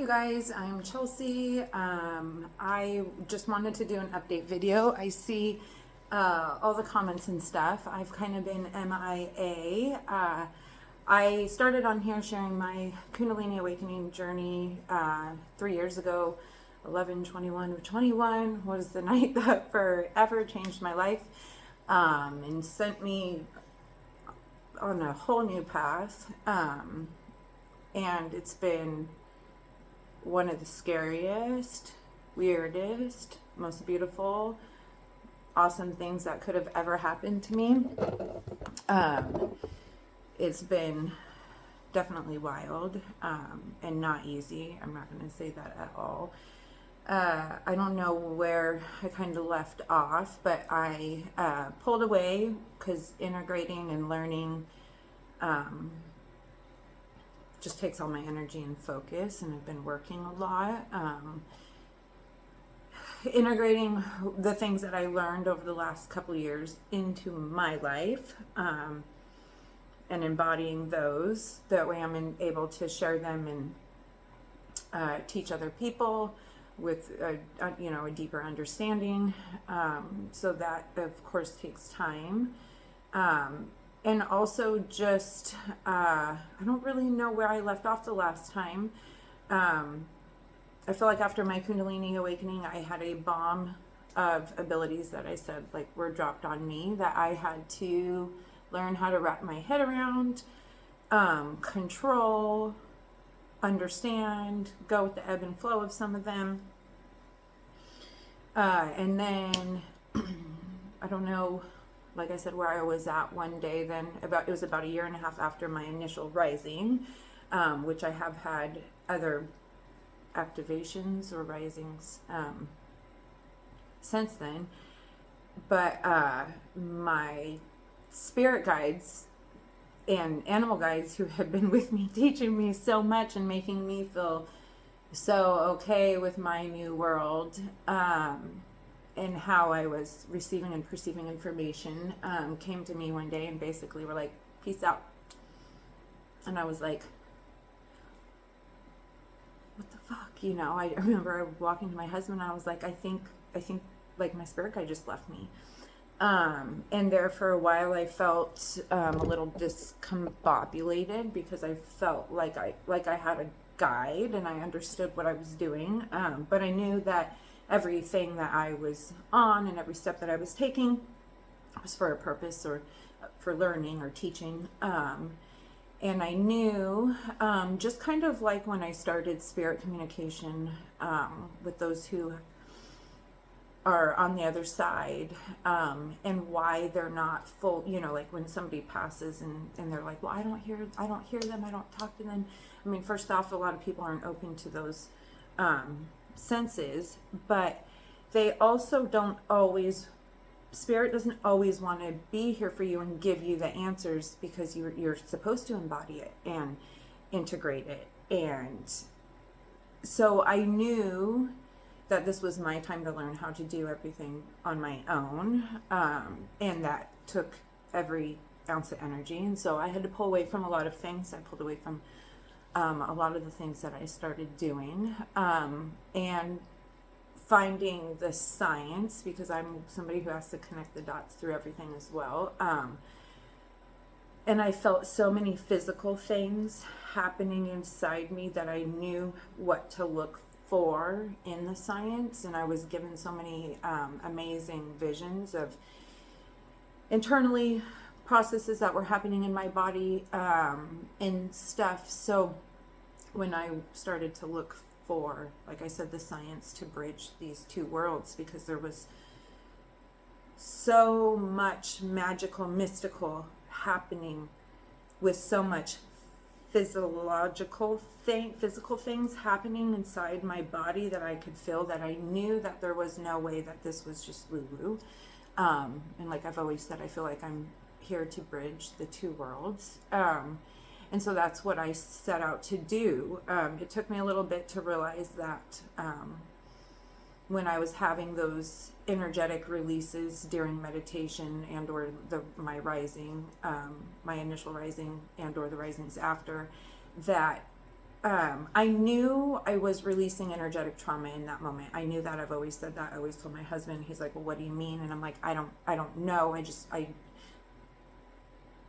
you guys, I'm Chelsea. I just wanted to do an update video. I see all the comments and stuff. I've kind of been MIA. I started on here sharing my Kundalini awakening journey 3 years ago. 11/21/21 was the night that forever changed my life and sent me on a whole new path. And it's been one of the scariest, weirdest, most beautiful, awesome things that could have ever happened to me. It's been definitely wild and not easy. I'm not going to say that at all. I don't know where I kind of left off, but I pulled away because integrating and learning just takes all my energy and focus, and I've been working a lot. Integrating the things that I learned over the last couple of years into my life and embodying those. That way I'm able to share them and teach other people with a deeper understanding. So that of course takes time. And also just, I don't really know where I left off the last time. I feel like after my Kundalini awakening, I had a bomb of abilities that I said were dropped on me that I had to learn how to wrap my head around, control, understand, go with the ebb and flow of some of them. And then, I don't know, like I said, where I was at one day then. It was about a year and a half after my initial rising, which I have had other activations or risings since then. But my spirit guides and animal guides who had been with me, teaching me so much and making me feel so okay with my new world, and how I was receiving and perceiving information, came to me one day and basically were like, peace out. And I was like, what the fuck? I remember walking to my husband and I was like, I think like my spirit guide just left me. And there for a while I felt a little discombobulated because I felt like I had a guide and I understood what I was doing. But I knew that everything that I was on and every step that I was taking was for a purpose or for learning or teaching. And I knew, just kind of like when I started spirit communication with those who are on the other side, and why they're not full, like when somebody passes and they're like, well, I don't hear them, I don't talk to them. I mean, first off, a lot of people aren't open to those senses, but they also don't always, spirit doesn't always want to be here for you and give you the answers because you're supposed to embody it and integrate it. And so I knew that this was my time to learn how to do everything on my own, and that took every ounce of energy. And so I had to pull away from a lot of things. I pulled away from a lot of the things that I started doing, and finding the science, because I'm somebody who has to connect the dots through everything as well. And I felt so many physical things happening inside me that I knew what to look for in the science. And I was given so many amazing visions of internally processes that were happening in my body and stuff. So when I started to look for, like I said, the science to bridge these two worlds, because there was so much magical, mystical happening with so much physical things happening inside my body that I could feel, that I knew that there was no way that this was just woo-woo. And like I've always said, I feel like I'm here to bridge the two worlds. And so that's what I set out to do. It took me a little bit to realize that when I was having those energetic releases during meditation and or my rising, my initial rising and or the risings after, that I knew I was releasing energetic trauma in that moment. I knew that. I've always said that. I always told my husband. He's like, well, what do you mean? And I'm like, I don't know.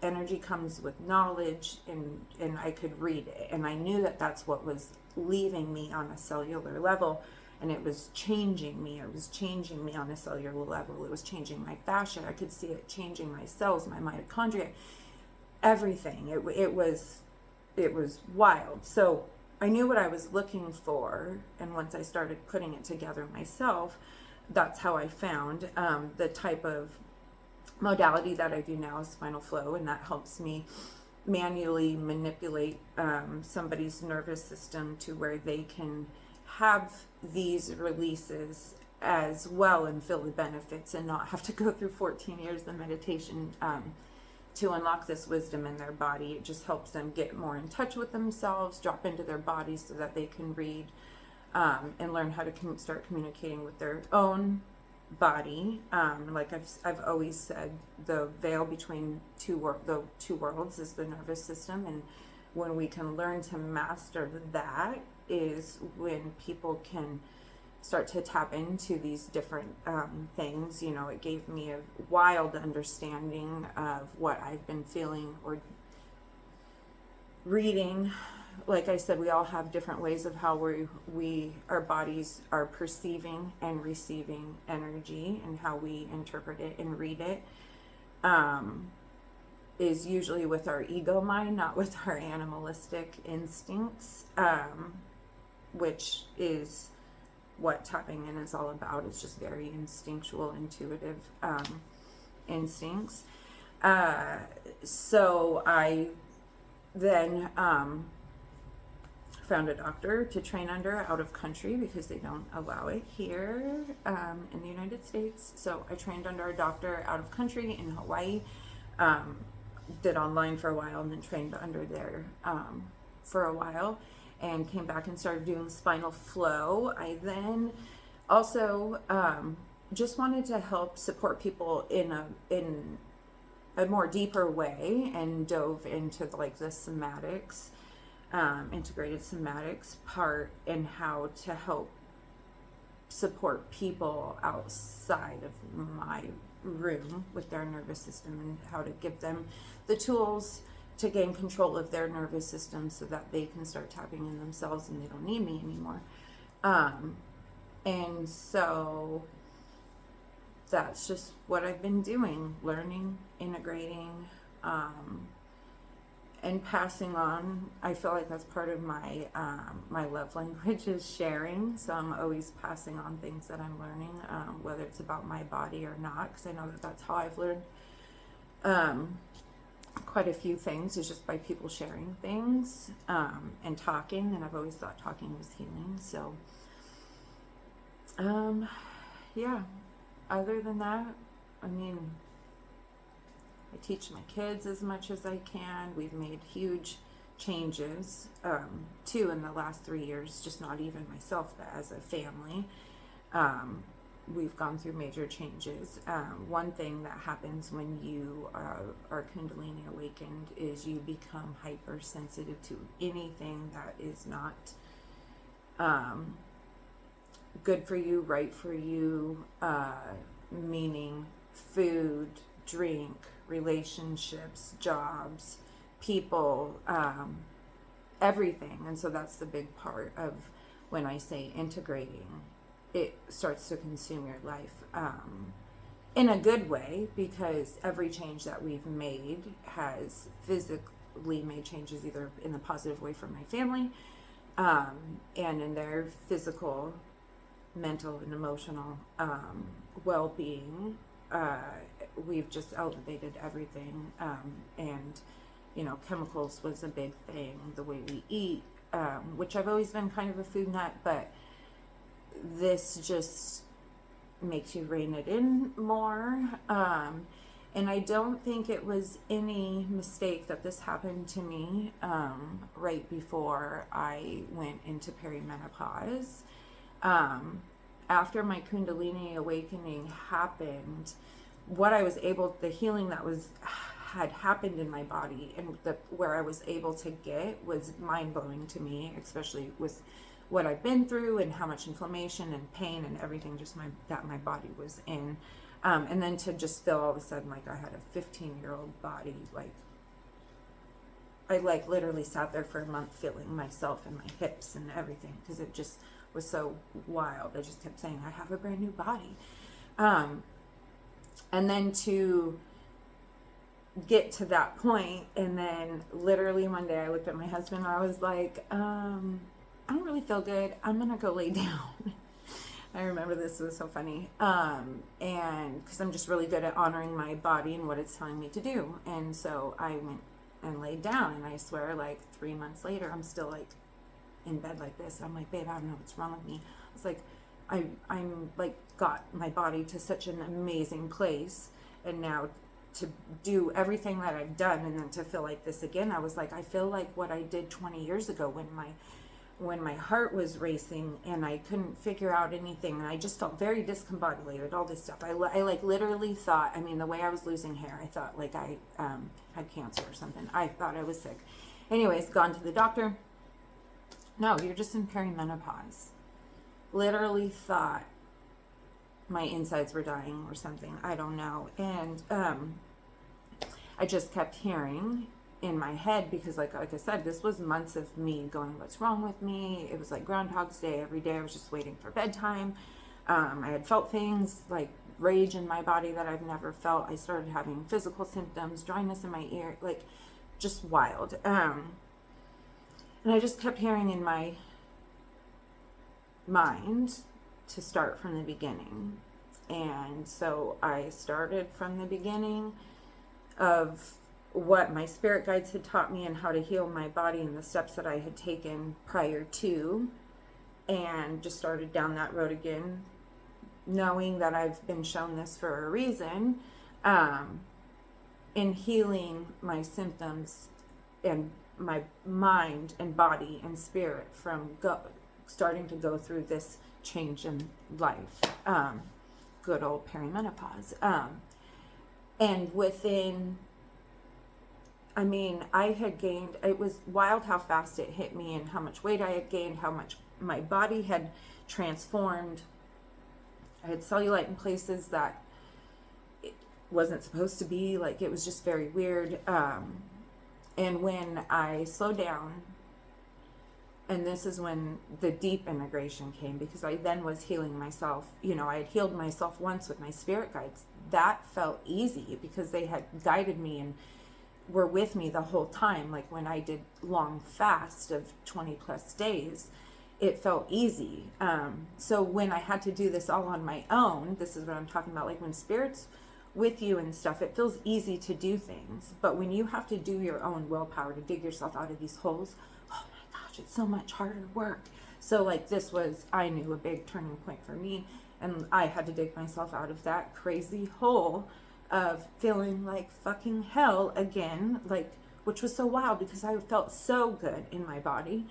Energy comes with knowledge, and I could read it. And I knew that that's what was leaving me on a cellular level, and it was changing me. It was changing me on a cellular level. It was changing my fascia. I could see it changing my cells, my mitochondria, everything. It was wild. So I knew what I was looking for, and once I started putting it together myself, that's how I found the type of modality that I do now is spinal flow, and that helps me manually manipulate somebody's nervous system to where they can have these releases as well and feel the benefits and not have to go through 14 years of meditation to unlock this wisdom in their body. It just helps them get more in touch with themselves, drop into their bodies so that they can read and learn how to start communicating with their own body. Like I've always said, the veil between the two worlds is the nervous system, and when we can learn to master that is when people can start to tap into these different things. You know, it gave me a wild understanding of what I've been feeling or reading. Like I said, we all have different ways of how our bodies are perceiving and receiving energy, and how we interpret it and read it is usually with our ego mind, not with our animalistic instincts, which is what tapping in is all about. It's just very instinctual, intuitive instincts. So I then found a doctor to train under out of country because they don't allow it here in the United States. So I trained under a doctor out of country in Hawaii, did online for a while, and then trained under there for a while, and came back and started doing spinal flow. I then also just wanted to help support people in a more deeper way, and dove into like the somatics, integrated somatics part, and how to help support people outside of my room with their nervous system, and how to give them the tools to gain control of their nervous system so that they can start tapping in themselves and they don't need me anymore. And so that's just what I've been doing, learning, integrating, and passing on. I feel like that's part of my my love language is sharing. So I'm always passing on things that I'm learning, whether it's about my body or not, because I know that that's how I've learned quite a few things, is just by people sharing things and talking. And I've always thought talking was healing. So yeah, other than that, I mean, I teach my kids as much as I can. We've made huge changes too in the last 3 years, just not even myself, but as a family. We've gone through major changes. One thing that happens when you are Kundalini awakened is you become hypersensitive to anything that is not good for you, right for you, meaning food, drink, relationships, jobs, people, everything. And so that's the big part of when I say integrating. It starts to consume your life in a good way, because every change that we've made has physically made changes either in the positive way for my family and in their physical, mental, and emotional well-being. We've just elevated everything, and you know, chemicals was a big thing, the way we eat, which I've always been kind of a food nut, but this just makes you rein it in more. And I don't think it was any mistake that this happened to me right before I went into perimenopause. After my Kundalini awakening happened, what I was able, the healing that was had happened in my body and where I was able to get was mind-blowing to me, especially with what I've been through and how much inflammation and pain and everything that my body was in. And then to just feel all of a sudden like I had a 15-year-old body, like I like literally sat there for a month feeling myself and my hips and everything because it just was so wild. I just kept saying I have a brand new body. And then to get to that point, and then literally one day I looked at my husband and I was like, I don't really feel good. I'm gonna go lay down. I remember this was so funny. And because I'm just really good at honoring my body and what it's telling me to do. And so I went and laid down, and I swear like 3 months later, I'm still like in bed like this. I'm like, babe, I don't know what's wrong with me. I was like, I'm like got my body to such an amazing place, and now to do everything that I've done and then to feel like this again, I was like, I feel like what I did 20 years ago when my heart was racing and I couldn't figure out anything, and I just felt very discombobulated, all this stuff. I like literally thought, I mean, the way I was losing hair, I thought like I had cancer or something. I thought I was sick. Anyways, gone to the doctor. No, you're just in perimenopause. Literally thought my insides were dying or something. I don't know. And I just kept hearing in my head, because like I said, this was months of me going, what's wrong with me? It was like Groundhog's Day. Every day I was just waiting for bedtime. I had felt things like rage in my body that I've never felt. I started having physical symptoms, dryness in my ear, like just wild. And I just kept hearing in my mind to start from the beginning. And so I started from the beginning of what my spirit guides had taught me and how to heal my body and the steps that I had taken prior to, and just started down that road again, knowing that I've been shown this for a reason, in healing my symptoms and my mind and body and spirit from starting to go through this change in life. Good old perimenopause. And within, I mean, I had gained, it was wild how fast it hit me and how much weight I had gained, how much my body had transformed. I had cellulite in places that it wasn't supposed to be. Like, it was just very weird. And when I slowed down, and this is when the deep integration came, because I then was healing myself. You know, I had healed myself once with my spirit guides. That felt easy because they had guided me and were with me the whole time. Like when I did long fast of 20 plus days, it felt easy. So when I had to do this all on my own, this is what I'm talking about. Like when spirit's with you and stuff, it feels easy to do things. But when you have to do your own willpower to dig yourself out of these holes, oh my gosh, it's so much harder work. So like this was, I knew, a big turning point for me. And I had to dig myself out of that crazy hole of feeling like fucking hell again, like, which was so wild because I felt so good in my body.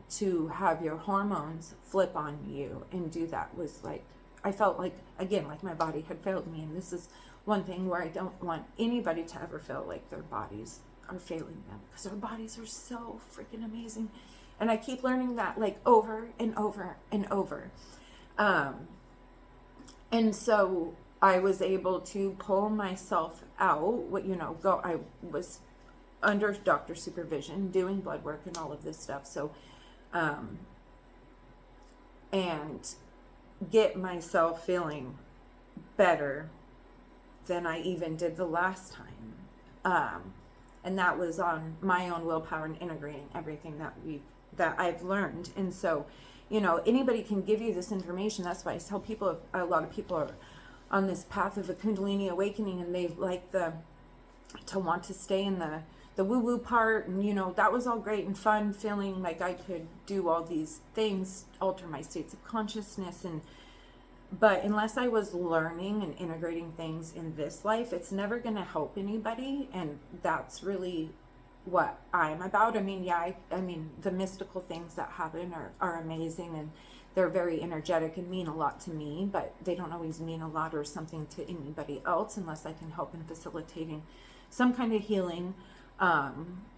To have your hormones flip on you and do that was like, I felt like, again, like my body had failed me. And this is one thing where I don't want anybody to ever feel like their bodies are failing them, because our bodies are so freaking amazing. And I keep learning that like over and over and over. And so I was able to pull myself out, I was under doctor supervision, doing blood work and all of this stuff. So, and get myself feeling better than I even did the last time. And that was on my own willpower and integrating everything that I've learned. And so, anybody can give you this information. That's why I tell people, a lot of people are on this path of a Kundalini awakening, and they like to want to stay in the woo-woo part. And, that was all great and fun, feeling like I could do all these things, alter my states of consciousness. But unless I was learning and integrating things in this life, it's never going to help anybody. And that's really what I'm about. I mean, the mystical things that happen are amazing, and they're very energetic and mean a lot to me, but they don't always mean a lot or something to anybody else unless I can help in facilitating some kind of healing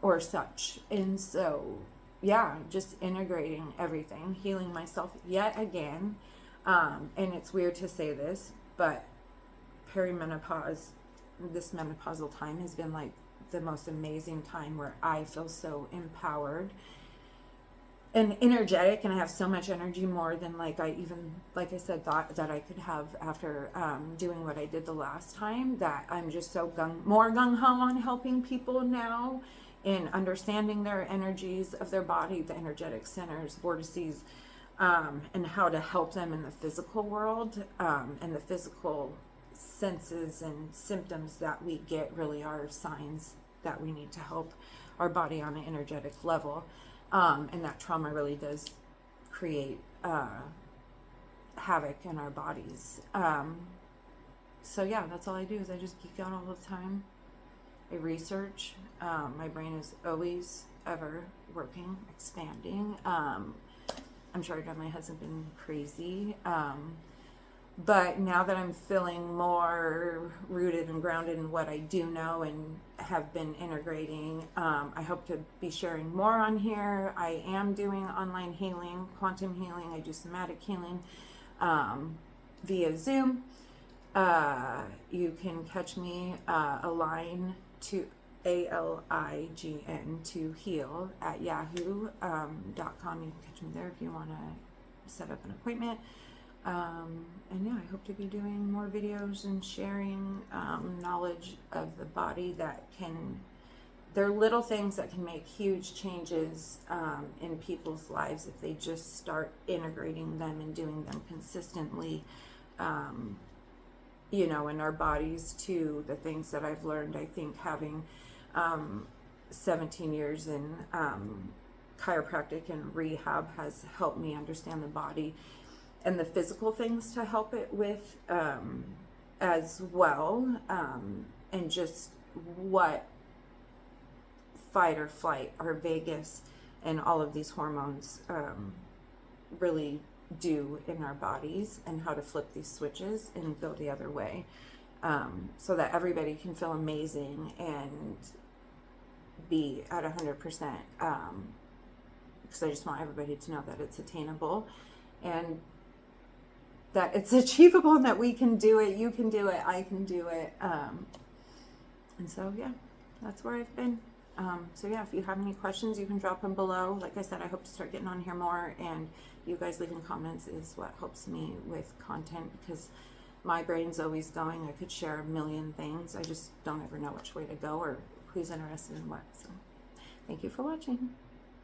or such. And so, yeah, just integrating everything, healing myself yet again. And it's weird to say this, but perimenopause, this menopausal time has been like the most amazing time where I feel so empowered and energetic, and I have so much energy, more than like I even, like I said, thought that I could have after doing what I did the last time. That I'm just so more gung-ho on helping people now in understanding their energies of their body, the energetic centers, vortices, and how to help them in the physical world. And the physical senses and symptoms that we get really are signs that we need to help our body on an energetic level. And that trauma really does create havoc in our bodies. So yeah, that's all I do, is I just geek out all the time. I research. My brain is always ever working, expanding. I'm sure I drive my husband been crazy. But now that I'm feeling more rooted and grounded in what I do know and have been integrating, I hope to be sharing more on here. I am doing online healing, quantum healing. I do somatic healing via Zoom. You can catch me Align to ALIGN to heal at yahoo.com. You can catch me there if you want to set up an appointment. And yeah, I hope to be doing more videos and sharing knowledge of the body that can, they're little things that can make huge changes in people's lives if they just start integrating them and doing them consistently, you know, in our bodies too. The things that I've learned, I think having 17 years in chiropractic and rehab has helped me understand the body and the physical things to help it with as well, and just what fight or flight or vagus and all of these hormones really do in our bodies, and how to flip these switches and go the other way, so that everybody can feel amazing and be at 100%, because I just want everybody to know that it's attainable and that it's achievable, and that we can do it. You can do it. I can do it. And so, yeah, that's where I've been. So yeah, if you have any questions, you can drop them below. Like I said, I hope to start getting on here more, and you guys leaving comments is what helps me with content, because my brain's always going. I could share a million things. I just don't ever know which way to go or who's interested in what. So thank you for watching.